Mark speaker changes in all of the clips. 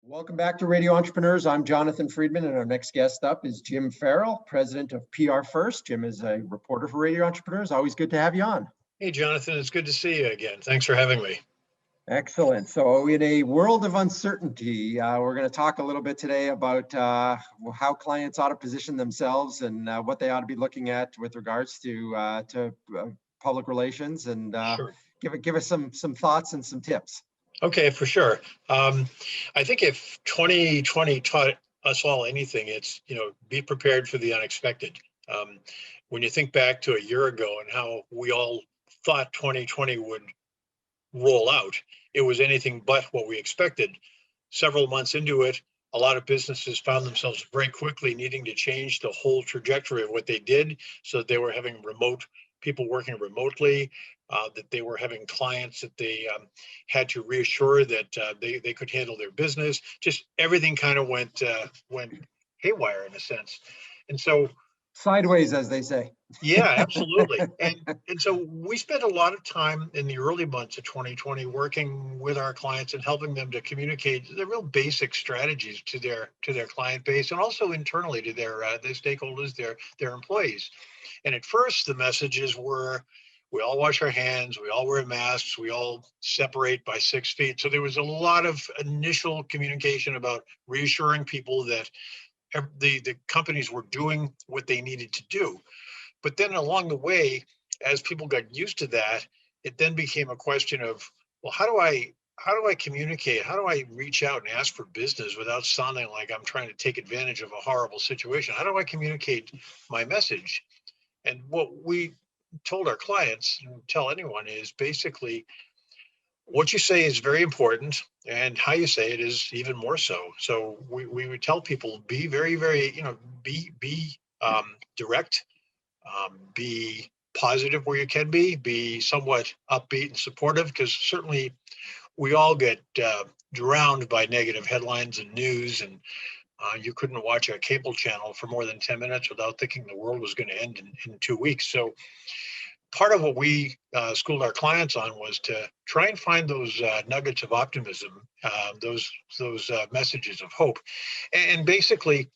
Speaker 1: Welcome back to Radio Entrepreneurs. I'm Jonathan Freedman, and our next guest up is Jim Farrell, president of PR First. Jim is a reporter for Radio Entrepreneurs. Always good to have you on.
Speaker 2: Hey, Jonathan, it's good to see you again. Thanks for having me.
Speaker 1: Excellent. So in a world of uncertainty, we're going to talk a little bit today about how clients ought to position themselves and what they ought to be looking at with regards to public relations, and
Speaker 2: Sure.
Speaker 1: give us some thoughts and some tips.
Speaker 2: Okay, for sure. I think if 2020 taught us all anything, it's, be prepared for the unexpected. When you think back to a year ago and how we all thought 2020 would roll out, it was anything but what we expected. Several months into it, a lot of businesses found themselves very quickly needing to change the whole trajectory of what they did. So they were having people working remotely, that they were having clients that they had to reassure that they could handle their business. Just everything kind of went haywire in a sense. And so
Speaker 1: sideways, as they say.
Speaker 2: Yeah, absolutely. And so we spent a lot of time in the early months of 2020 working with our clients and helping them to communicate the real basic strategies to their client base, and also internally to their stakeholders, their employees. And at first, the messages were, we all wash our hands, we all wear masks, we all separate by 6 feet. So there was a lot of initial communication about reassuring people that the companies were doing what they needed to do. But then along the way, as people got used to that, it then became a question of, well, how do I communicate? How do I reach out and ask for business without sounding like I'm trying to take advantage of a horrible situation? How do I communicate my message? And what we told our clients, and tell anyone, is basically what you say is very important, and how you say it is even more so. So we would tell people, be very, very, be direct, be positive where you can be somewhat upbeat and supportive, because certainly we all get drowned by negative headlines and news, and you couldn't watch a cable channel for more than 10 minutes without thinking the world was going to end in 2 weeks. So part of what we schooled our clients on was to try and find those nuggets of optimism, those messages of hope. And basically,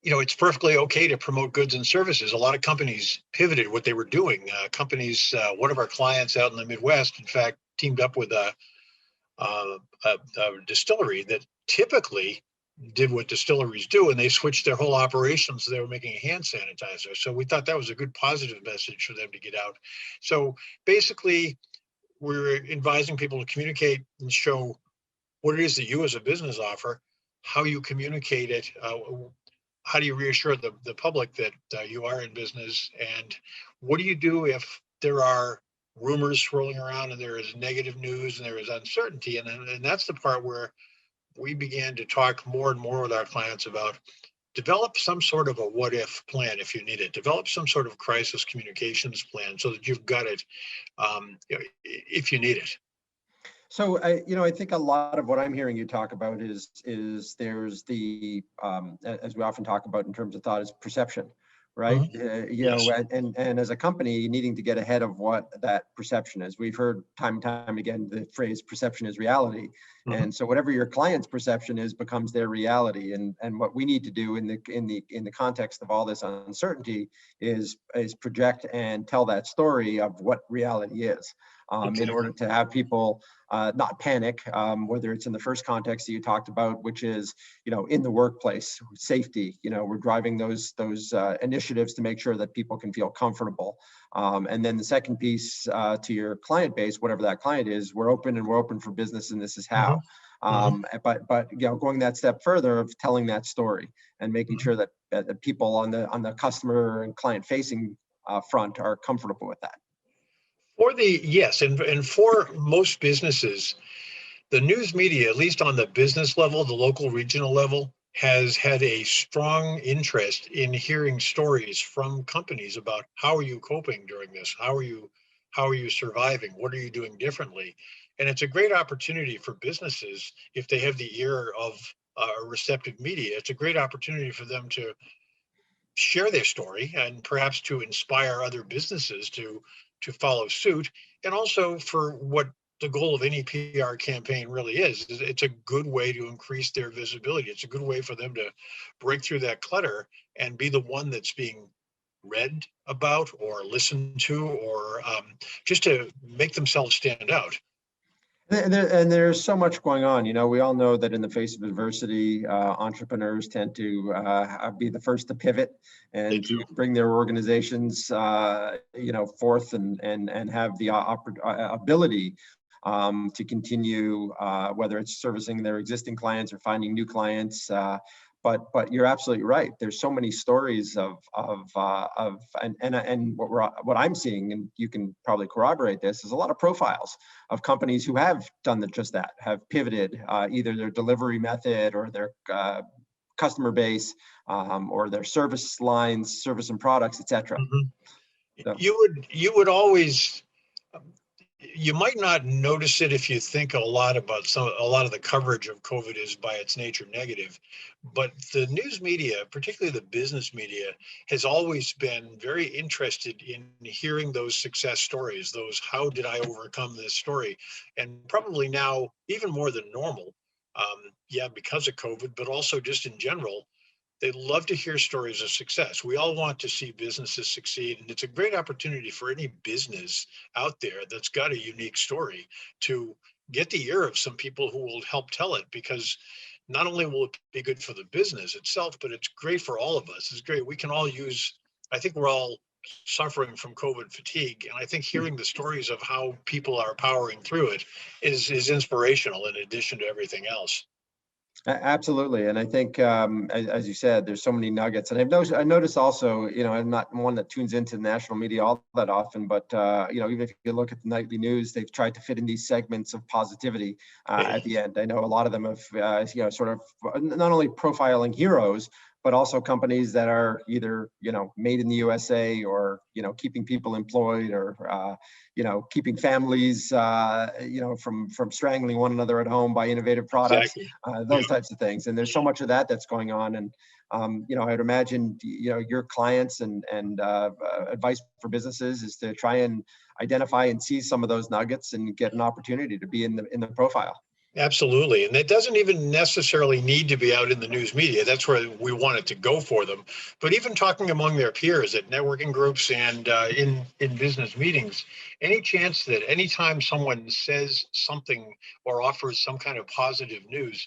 Speaker 2: it's perfectly okay to promote goods and services. A lot of companies pivoted what they were doing. One of our clients out in the Midwest, in fact, teamed up with a distillery that typically did what distilleries do, and they switched their whole operations. So they were making a hand sanitizer. So we thought that was a good positive message for them to get out. So basically, we're advising people to communicate and show what it is that you as a business offer, how you communicate it, how do you reassure the public that you are in business, and what do you do if there are rumors swirling around and there is negative news and there is uncertainty? And that's the part where we began to talk more and more with our clients about develop some sort of a what if plan if you need it. Develop some sort of crisis communications plan so that you've got it if you need it.
Speaker 1: So I think a lot of what I'm hearing you talk about is there's the as we often talk about in terms of thought, is perception, right?
Speaker 2: Mm-hmm.
Speaker 1: Yes. And as a company needing to get ahead of what that perception is. We've heard time and time again the phrase perception is reality. Mm-hmm. And so whatever your client's perception is becomes their reality. And what we need to do in the context of all this uncertainty is project and tell that story of what reality is. In order to have people not panic, whether it's in the first context that you talked about, which is, in the workplace, safety, we're driving those initiatives to make sure that people can feel comfortable. And then the second piece to your client base, whatever that client is, we're open for business, and this is how. But going that step further of telling that story and making sure that the people on the customer and client facing front are comfortable with that.
Speaker 2: Yes, and for most businesses, the news media, at least on the business level, the local regional level, has had a strong interest in hearing stories from companies about how are you coping during this? How are you surviving? What are you doing differently? And it's a great opportunity for businesses, if they have the ear of receptive media. It's a great opportunity for them to share their story and perhaps to inspire other businesses to follow suit, and also for what the goal of any PR campaign really is. It's a good way to increase their visibility. It's a good way for them to break through that clutter and be the one that's being read about or listened to, or just to make themselves stand out.
Speaker 1: And there's so much going on. We all know that in the face of adversity, entrepreneurs tend to be the first to pivot and to bring their organizations, forth and have the ability to continue, whether it's servicing their existing clients or finding new clients. But you're absolutely right. There's so many stories and what I'm seeing, and you can probably corroborate this, is a lot of profiles of companies who have done just that, have pivoted either their delivery method or their customer base or their service lines, service and products, etc.
Speaker 2: Mm-hmm. So. You would always. You might not notice it if you think a lot of the coverage of COVID is by its nature negative, but the news media, particularly the business media, has always been very interested in hearing those success stories, those how did I overcome this story, and probably now even more than normal, because of COVID, but also just in general. They love to hear stories of success. We all want to see businesses succeed, and it's a great opportunity for any business out there that's got a unique story to get the ear of some people who will help tell it, because not only will it be good for the business itself, but it's great for all of us. It's great. We can all I think we're all suffering from COVID fatigue, and I think hearing the stories of how people are powering through it is inspirational in addition to everything else.
Speaker 1: Absolutely, and I think, as you said, there's so many nuggets. And I noticed also, I'm not one that tunes into the national media all that often, but even if you look at the nightly news, they've tried to fit in these segments of positivity at the end. I know a lot of them have, sort of not only profiling heroes, but also companies that are either, made in the USA or, keeping people employed or, keeping families, from strangling one another at home by innovative products, exactly. Those types of things. And there's so much of that's going on. And, I'd imagine, your clients and advice for businesses is to try and identify and see some of those nuggets and get an opportunity to be in the profile.
Speaker 2: Absolutely. And it doesn't even necessarily need to be out in the news media. That's where we want it to go for them. But even talking among their peers at networking groups and in business meetings, any chance that anytime someone says something or offers some kind of positive news,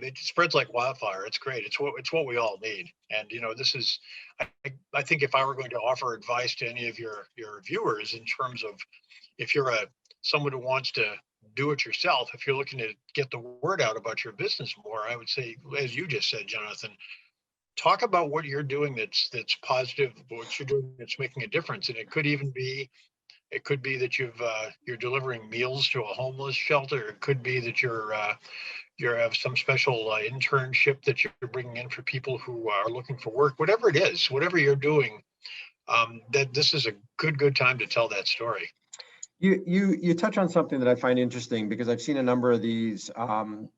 Speaker 2: it spreads like wildfire. It's great. It's what we all need. And, this is, I think if I were going to offer advice to any of your viewers in terms of if you're someone who wants to do it yourself, if you're looking to get the word out about your business more, I would say, as you just said, Jonathan, talk about what you're doing that's positive, what you're doing that's making a difference. And it could be that you're delivering meals to a homeless shelter. It could be that you have some special internship that you're bringing in for people who are looking for work. Whatever it is, whatever you're doing, that this is a good time to tell that story.
Speaker 1: You touch on something that I find interesting, because I've seen a number of these. Let's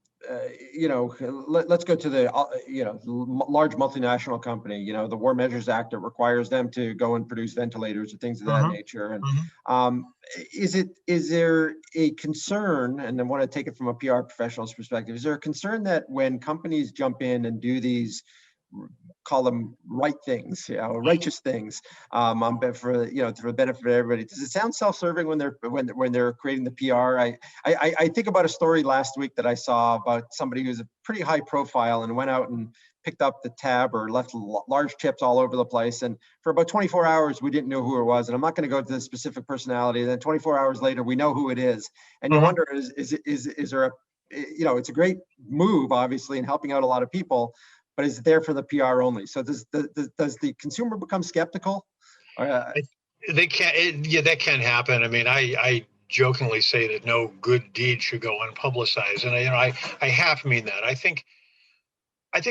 Speaker 1: go to the large multinational company. The War Measures Act that requires them to go and produce ventilators or things of that nature. And is there a concern? And I want to take it from a PR professional's perspective. Is there a concern that when companies jump in and do these, call them right things, righteous things, for the benefit of everybody, does it sound self-serving when they're creating the PR? I think about a story last week that I saw about somebody who's a pretty high profile and went out and picked up the tab or left large tips all over the place, and for about 24 hours we didn't know who it was. And I'm not going to go to the specific personality. And then 24 hours later we know who it is, and you wonder, is there a, it's a great move obviously in helping out a lot of people, but is it there for the PR only? So does the consumer become skeptical?
Speaker 2: They can't. That can happen. I mean, I jokingly say that no good deed should go unpublicized, and I half mean that. I think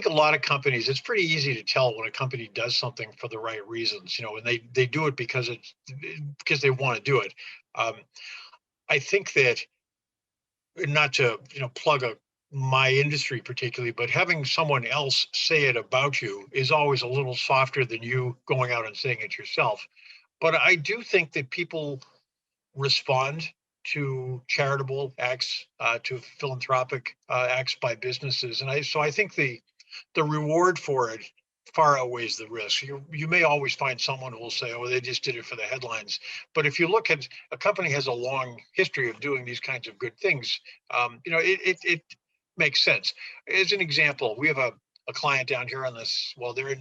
Speaker 2: a lot of companies, it's pretty easy to tell when a company does something for the right reasons. And they do it because they want to do it. I think that, not to plug my industry particularly, but having someone else say it about you is always a little softer than you going out and saying it yourself. But I do think that people respond to charitable acts, to philanthropic acts by businesses. And so I think the reward for it far outweighs the risk. You may always find someone who will say, oh, they just did it for the headlines. But if you look at a company has a long history of doing these kinds of good things, it makes sense. As an example, we have a client down here on this, well, they're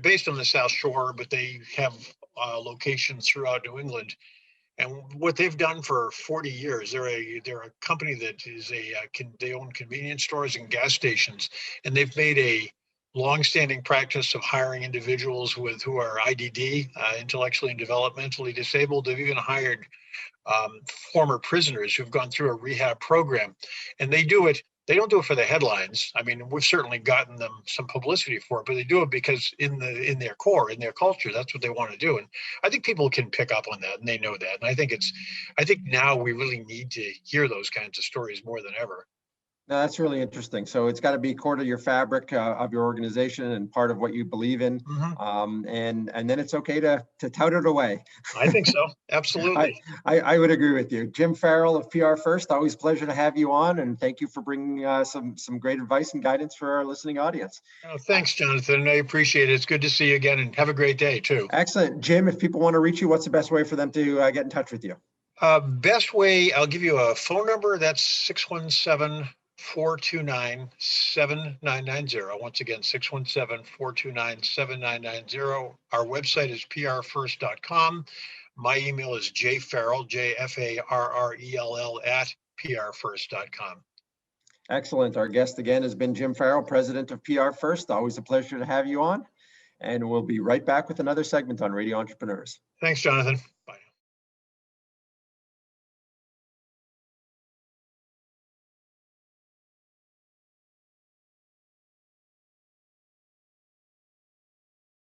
Speaker 2: based on the South Shore, but they have locations throughout New England. And what they've done for 40 years, they're a company that is they own convenience stores and gas stations, and they've made a longstanding practice of hiring individuals who are IDD, intellectually and developmentally disabled. They've even hired former prisoners who've gone through a rehab program, and they do it. They don't do it for the headlines. I mean, we've certainly gotten them some publicity for it, but they do it because in their core, in their culture, that's what they want to do. And I think people can pick up on that, and they know that. And I think now we really need to hear those kinds of stories more than ever.
Speaker 1: No, that's really interesting. So it's got to be core to your fabric of your organization and part of what you believe in.
Speaker 2: Mm-hmm.
Speaker 1: And then it's okay to tout it away.
Speaker 2: I think so. Absolutely.
Speaker 1: I would agree with you. Jim Farrell of PR First, always a pleasure to have you on. And thank you for bringing some great advice and guidance for our listening audience.
Speaker 2: Oh, thanks, Jonathan. I appreciate it. It's good to see you again, and have a great day too.
Speaker 1: Excellent. Jim, if people want to reach you, what's the best way for them to get in touch with you?
Speaker 2: Best way, I'll give you a phone number. That's 617-429-7990. Once again, 617-429-7990. Our website is prfirst.com. My email is jfarrell, JFARRELL @prfirst.com.
Speaker 1: Excellent. Our guest again has been Jim Farrell, president of PR First. Always a pleasure to have you on. And we'll be right back with another segment on Radio Entrepreneurs.
Speaker 2: Thanks, Jonathan. Bye.